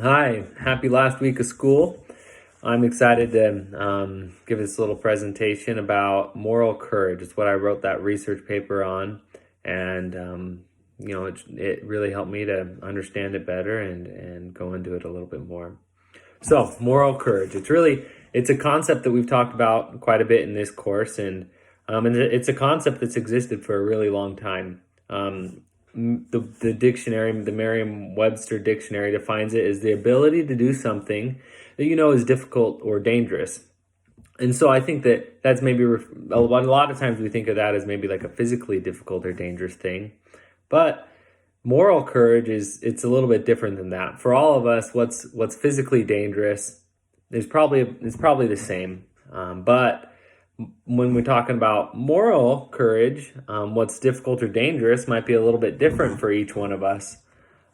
Hi, happy last week of school. I'm excited to give this little presentation about moral courage. It's what I wrote that research paper on, and it really helped me to understand it better and go into it a little bit more. So, moral courage. It's a concept that we've talked about quite a bit in this course, and it's a concept that's existed for a really long time. The dictionary, the Merriam-Webster dictionary defines it as the ability to do something that you know is difficult or dangerous. And so I think that that's maybe a lot of times we think of that as maybe like a physically difficult or dangerous thing. But moral courage it's a little bit different than that. For all of us, what's physically dangerous is probably the same. But when we're talking about moral courage, what's difficult or dangerous might be a little bit different for each one of us.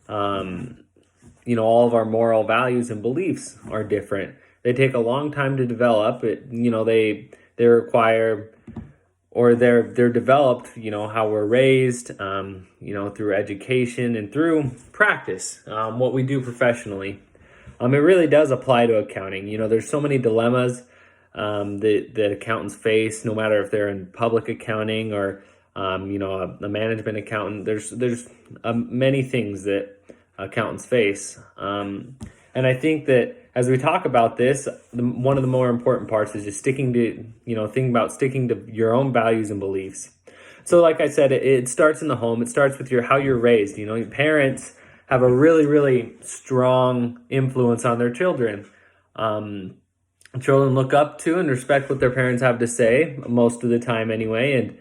All of our moral values and beliefs are different. They take a long time to develop. They require, or they're developed. How we're raised. Through education and through practice. What we do professionally. It really does apply to accounting. There's so many dilemmas that accountants face, no matter if they're in public accounting or a management accountant. There's many things that accountants face, and I think that as we talk about this, one of the more important parts is just thinking about sticking to your own values and beliefs. So, like I said, it starts in the home. It starts with how you're raised. Your parents have a really, really strong influence on their children. Children look up to and respect what their parents have to say most of the time anyway,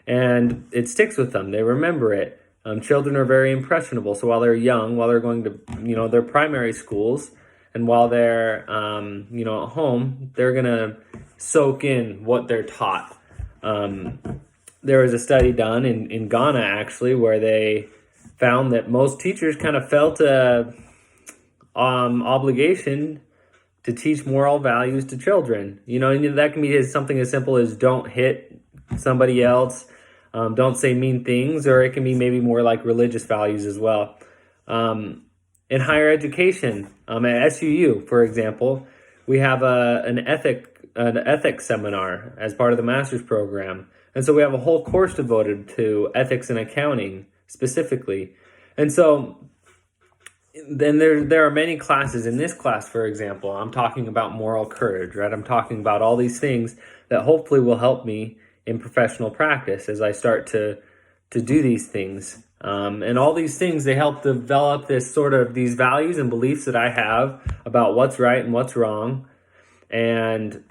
and it sticks with them. They remember it. Children are very impressionable, so while they're young, while they're going to their primary schools, and while they're at home, they're gonna soak in what they're taught. There was a study done in Ghana actually where they found that most teachers kind of felt a obligation to teach moral values to children. And that can be something as simple as don't hit somebody else, don't say mean things, or it can be maybe more like religious values as well. In higher education, at SUU, for example, we have an ethics seminar as part of the master's program. And so we have a whole course devoted to ethics and accounting specifically. And so then there are many classes. In this class, for example, I'm talking about moral courage, right? I'm talking about all these things that hopefully will help me in professional practice as I start to do these things. And all these things, they help develop these values and beliefs that I have about what's right and what's wrong. And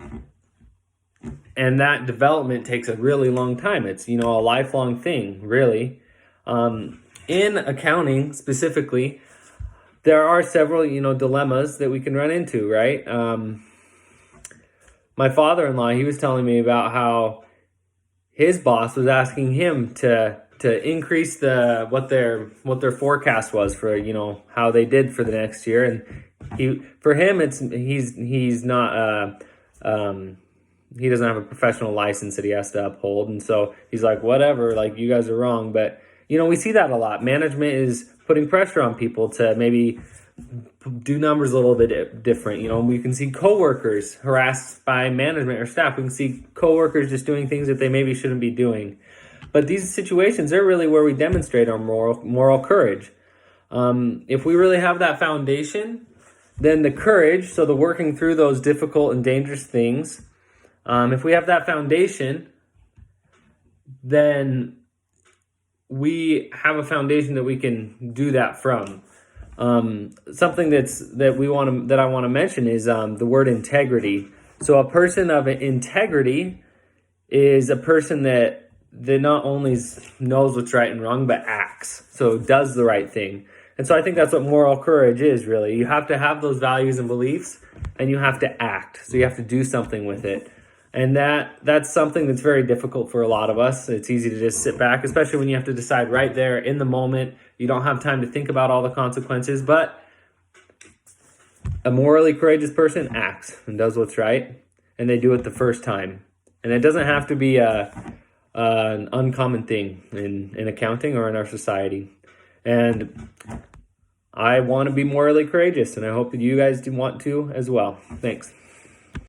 that development takes a really long time. It's, a lifelong thing, really. In accounting specifically, there are several, dilemmas that we can run into, right? My father-in-law, he was telling me about how his boss was asking him to increase what their forecast was for, how they did for the next year. And he's not he doesn't have a professional license that he has to uphold, and so he's like, whatever, like, you guys are wrong. But we see that a lot. Management is putting pressure on people to maybe do numbers a little bit different. We can see coworkers harassed by management or staff. We can see coworkers just doing things that they maybe shouldn't be doing. But these situations, they're really where we demonstrate our moral courage. If we really have that foundation, then the courage, so the working through those difficult and dangerous things, if we have that foundation, then we have a foundation that we can do that from. Something that I want to mention is the word integrity. So a person of integrity is a person that not only knows what's right and wrong, but acts. So does the right thing. And so I think that's what moral courage is, really. You have to have those values and beliefs, and you have to act. So you have to do something with it. And that's something that's very difficult for a lot of us. It's easy to just sit back, especially when you have to decide right there in the moment. You don't have time to think about all the consequences. But a morally courageous person acts and does what's right, and they do it the first time. And it doesn't have to be an uncommon thing in accounting or in our society. And I want to be morally courageous, and I hope that you guys do want to as well. Thanks.